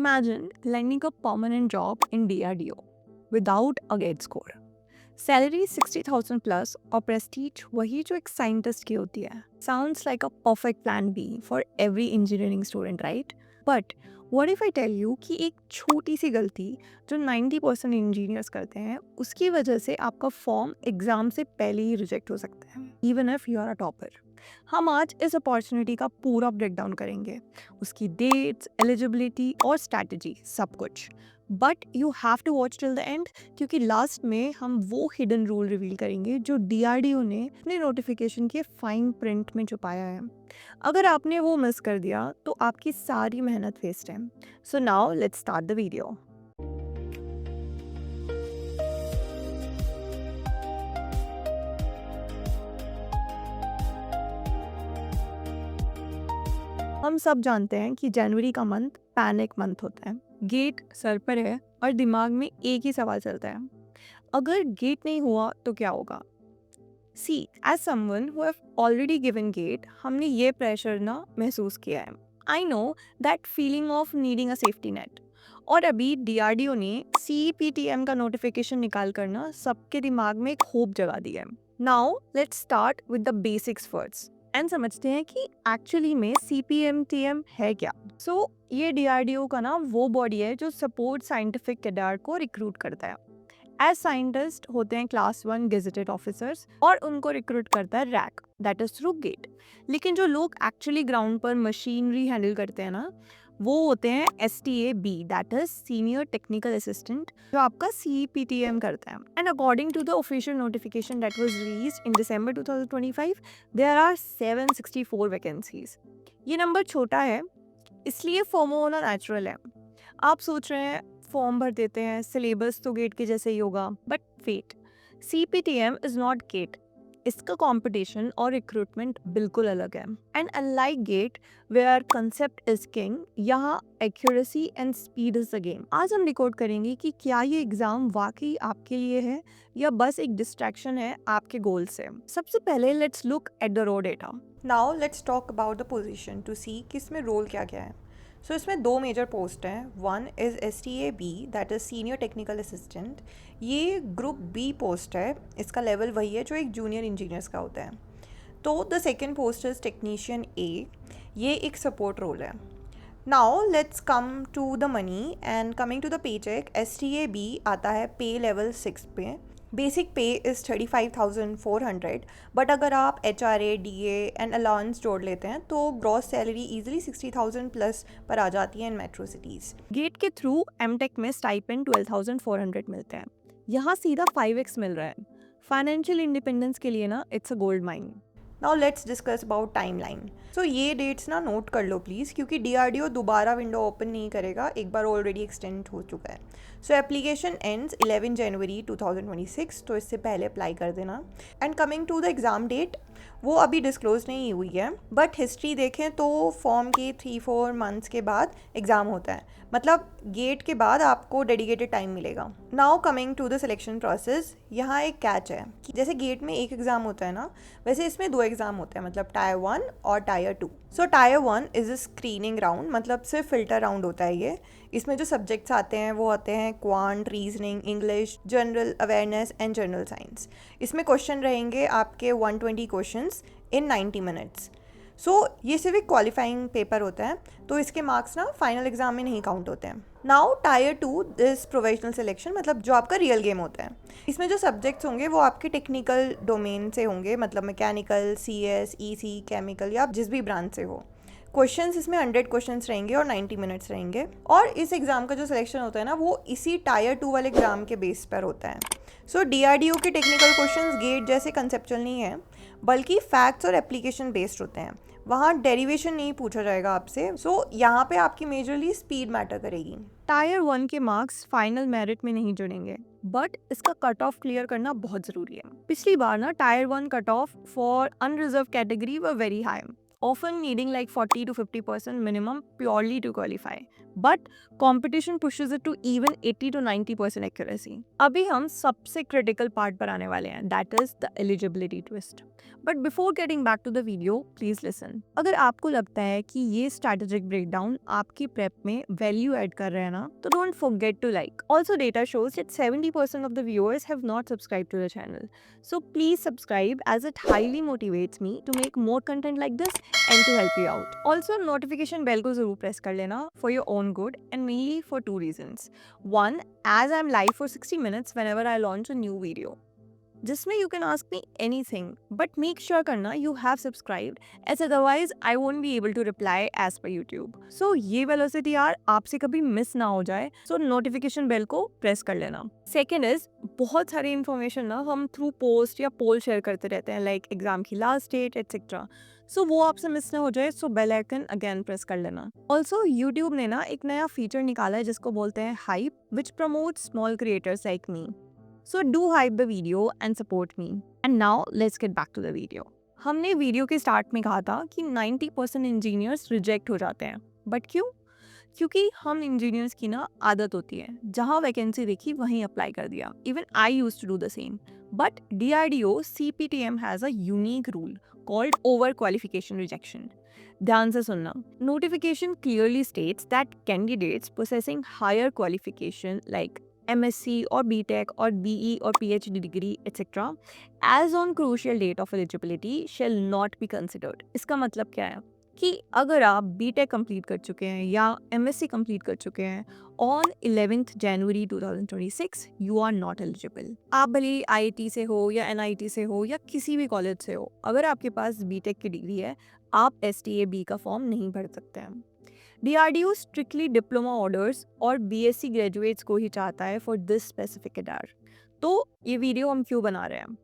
Imagine landing a permanent job in DRDO without a GATE score. Salary 60,000 plus और prestige वही जो एक scientist की होती है. Sounds like a perfect plan B for every engineering student, right? But what if I tell you कि एक छोटी सी गलती जो 90% इंजीनियर्स करते हैं उसकी वजह से आपका फॉर्म एग्जाम से पहले ही रिजेक्ट हो सकता है, even if you are a topper. हम आज इस अपॉर्चुनिटी का पूरा ब्रेकडाउन करेंगे, उसकी डेट्स, एलिजिबिलिटी और स्ट्रैटेजी, सब कुछ. But you have to watch till the end, क्योंकि लास्ट में हम वो हिडन रूल रिवील करेंगे जो DRDO ने अपने नोटिफिकेशन के फाइन प्रिंट में छुपाया है. अगर आपने वो मिस कर दिया तो आपकी सारी मेहनत वेस्ट है. So now let's start the video. हम सब जानते हैं कि जनवरी का मंथ पैनिक मंथ होता है. गेट सर पर है और दिमाग में एक ही सवाल चलता है, अगर गेट नहीं हुआ तो क्या होगा. See as someone who have already given GATE, हमने ये प्रेशर ना महसूस किया है. I know that feeling of needing a safety net. और अभी DRDO ने CPTM का नोटिफिकेशन निकाल कर ना सबके दिमाग में एक होप जगा दिया है. Now let's start with the basics first and समझते हैं कि एक्चुअली में CPMTM है क्या. सो ये DRDO का ना वो बॉडी है जो सपोर्ट साइंटिफिक कैडर को रिक्रूट करता है. एज साइंटिस्ट होते हैं क्लास 1 गेजेटेड ऑफिसर्स और उनको रिक्रूट करता है RAC, that is through GATE. लेकिन जो लोग एक्चुअली ग्राउंड पर मशीनरी हैंडल करते हैं ना, वो होते हैं STAB, that is senior technical assistant, जो आपका CPTM करता है. And according to the official notification that was released in December 2025, there are 764 vacancies. ये नंबर छोटा है इसलिए फोमो होना नेचुरल है. आप सोच रहे हैं फॉर्म भर देते हैं, सिलेबस तो गेट के जैसे ही होगा. But wait, CPTM is not GATE. इसका कंपटीशन और रिक्रूटमेंट बिल्कुल अलग है. And unlike GATE where concept is king, यहाँ accuracy and speed is the game. आज हम रिकॉर्ड करेंगे कि क्या ये एग्जाम वाकई आपके लिए है या बस एक डिस्ट्रैक्शन है आपके गोल से. सबसे पहले let's look at the raw data. Now let's talk about the position to see कि इसमें रोल क्या क्या है. सो इसमें दो मेजर पोस्ट हैं. One is STAB, that is senior technical assistant. ये ग्रुप B पोस्ट है. इसका लेवल वही है जो एक जूनियर इंजीनियर्स का होता है. तो the second post is technician A. ये एक सपोर्ट रोल है. Now let's come to the money and coming to the paycheck. STAB आता है पे लेवल 6 पे. बेसिक पे इज़ 35,400, बट अगर आप HRA, DA एंड अलाउंस जोड़ लेते हैं तो ग्रॉस सैलरी ईजिली 60,000 प्लस पर आ जाती है इन मेट्रो सिटीज़. गेट के थ्रू MTech में स्टाइपेंड 12,400 मिलते हैं. यहाँ सीधा 5x मिल रहा है. फाइनेंशियल इंडिपेंडेंस के लिए ना it's a gold mine. Now let's discuss about timeline. So ये डेट्स ना नोट कर लो प्लीज़, क्योंकि DRDO दोबारा विंडो ओपन नहीं करेगा, एक बार ऑलरेडी एक्सटेंड हो चुका है. सो एप्लीकेशन एंड्स 11 जनवरी 2026, तो इससे पहले अप्लाई कर देना. And coming to the exam date, वो अभी डिस्क्लोज नहीं हुई है, बट हिस्ट्री देखें तो फॉर्म के 3-4 मंथ्स के बाद एग्ज़ाम होता है. मतलब गेट के बाद आपको डेडिकेटेड टाइम मिलेगा. Now coming to the selection process, यहाँ एक कैच है कि जैसे गेट में एक एग्ज़ाम होता है ना, वैसे इसमें 2 एग्ज़ाम होते हैं, मतलब टायर 1 और tyre 2. So tyre 1 is a screening round, मतलब सिर्फ फिल्टर राउंड होता है ये. इसमें जो सब्जेक्ट्स आते हैं वो आते हैं quant, reasoning, English, general awareness and general science. इसमें क्वेश्चन रहेंगे आपके 120 क्वेश्चंस इन 90 मिनट्स. सो ये सिर्फ एक क्वालिफाइंग पेपर होता है, तो इसके मार्क्स ना फाइनल एग्जाम में नहीं काउंट होते हैं. Now tyre 2 this professional selection, मतलब जो आपका रियल गेम होता है. इसमें जो सब्जेक्ट्स होंगे वो आपके टेक्निकल डोमेन से होंगे, मतलब मैकेनिकल, CS, EC, केमिकल या जिस भी ब्रांच से हो. क्वेश्चंस इसमें 100 क्वेश्चंस रहेंगे और 90 मिनट्स रहेंगे. और इस एग्ज़ाम का जो सिलेक्शन होता है ना, वो इसी टायर 2 वाले एग्ज़ाम के बेस पर होता है. सो DRDO के टेक्निकल क्वेश्चंस गेट जैसे कंसेप्चुअल नहीं है, बल्कि फैक्ट्स और एप्लीकेशन बेस्ड होते हैं. वहाँ डेरिवेशन नहीं पूछा जाएगा आपसे. सो यहाँ पे आपकी मेजरली स्पीड मैटर करेगी. टायर 1 के मार्क्स फाइनल मेरिट में नहीं जुड़ेंगे, बट इसका कट ऑफ क्लियर करना बहुत जरूरी है. पिछली बार ना tier 1 cut off for unreserve category were very high, often needing like 40 to 50% minimum purely to qualify. But competition pushes it to even 80 to 90% accuracy. अभी हम सबसे क्रिटिकल पार्ट पर आने वाले हैं, that is the eligibility twist. But before getting back to the video, please listen. अगर आपको लगता है कि ये स्ट्रैटेजिक ब्रेकडाउन आपकी प्रेप में वैल्यू ऐड कर रहे हैं ना, तो don't forget to like. Also data shows that 70% of the viewers have not subscribed to the channel. So please subscribe as it highly motivates me to make more content like this and to help you out. Also notification bell को जरूर press कर लेना for your own good and mainly for two reasons. One, as I'm live for 60 minutes whenever I launch a new video, जिसमें you can ask me anything, but make sure करना you have subscribed, as otherwise I won't be able to reply as per YouTube. So ये velocity यार आपसे कभी miss ना हो जाए, so notification bell को press कर लेना. Second is, बहुत सारी information ना हम through post या poll share करते रहते हैं, like exam की last date etc. So वो आपसे मिस ना हो जाए, so bell icon again press कर लेना. Also YouTube ने ना एक नया feature निकाला है जिसको बोलते हैं hype, which promotes small creators like me. So do hype the video and support me. And now let's get back to the video. हमने वीडियो के स्टार्ट में कहा था कि 90% इंजीनियर्स रिजेक्ट हो जाते हैं, बट क्यों? क्योंकि हम इंजीनियर्स की ना आदत होती है, जहाँ वैकेंसी देखी वहीं अप्लाई कर दिया. Even I used to do the same. But DRDO CPTM has a unique rule called over qualification rejection. ध्यान से सुनना. Notification clearly states that candidates possessing higher qualification like MSc or BTech or BE or PhD degree etc. as on crucial date of eligibility shall not be considered. इसका मतलब क्या है कि अगर आप BTech कंप्लीट कर चुके हैं या MSc कंप्लीट कर चुके हैं on 11th January 2026 you are not eligible. आप भले IIT से हो या NIT से हो या किसी भी कॉलेज से हो, अगर आपके पास BTech की डिग्री है आप STAB का फॉर्म नहीं भर सकते हैं. DRDO स्ट्रिक्टली डिप्लोमा ऑर्डर्स और BSc ग्रेजुएट्स को ही चाहता है फॉर दिस स्पेसिफिक एडार. तो ये वीडियो हम क्यों बना रहे हैं?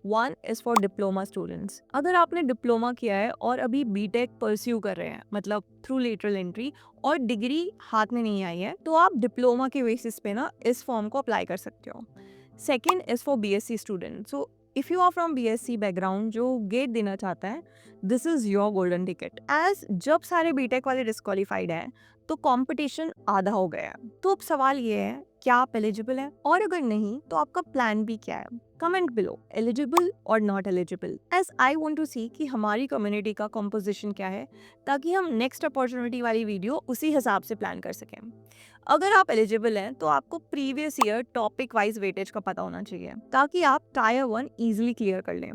One is for diploma students. अगर आपने डिप्लोमा किया है और अभी BTech परस्यू कर रहे हैं, मतलब थ्रू लेटरल एंट्री, और डिग्री हाथ में नहीं आई है, तो आप डिप्लोमा के बेसिस पे ना इस फॉर्म को अप्लाई कर सकते हो. Second is for BSc student. So if you are from BSc background जो गेट देना चाहता है, this is your golden ticket. As जब सारे BTech वाले डिस्क्वालीफाइड हैं तो कंपटीशन आधा हो गया है. तो अब सवाल ये है, क्या आप एलिजिबल हैं, और अगर नहीं तो आपका प्लान भी क्या है? कमेंट बिलो एलिजिबल और not eligible, as I want to see कि हमारी कम्युनिटी का कंपोजिशन क्या है, ताकि हम नेक्स्ट अपॉर्चुनिटी वाली वीडियो उसी हिसाब से प्लान कर सकें. अगर आप एलिजिबल हैं तो आपको previous year topic wise weightage का पता होना चाहिए, ताकि आप टायर 1 इजीली क्लियर कर लें,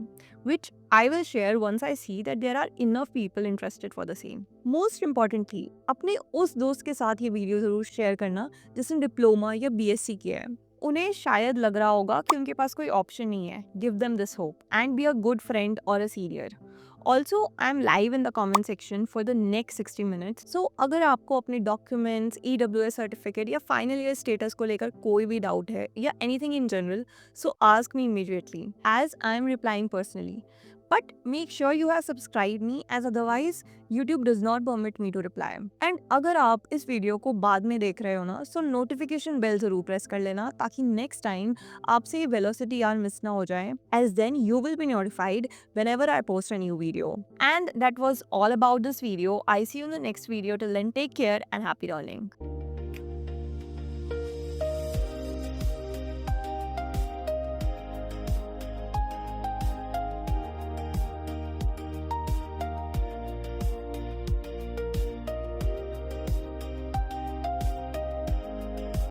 which I will share once I see that there are enough people interested for the same. Most importantly, अपने उस दोस्त के साथ ये वीडियो ज़रूर शेयर करना जिसने डिप्लोमा या BSc किया है. उन्हें शायद लग रहा होगा कि उनके पास कोई ऑप्शन नहीं है. Give them this hope and be a good friend or a senior. Also, I'm live in the comment section for the next 60 minutes. So, अगर आपको अपने डॉक्यूमेंट्स, EWS सर्टिफिकेट या फाइनल ईयर स्टेटस को लेकर कोई भी डाउट है या anything in general, so ask me immediately as I am replying personally. But make sure you have subscribed me, as otherwise YouTube does not permit me to reply. And अगर आप इस video को बाद में देख रहे हो ना, so notification bell जरूर प्रेस कर लेना, ताकि next time आपसे ये velocity यार मिस ना हो जाए, as then you will be notified whenever I post a new video. And that was all about this video. I see you in the next video. Till then, take care and happy learning.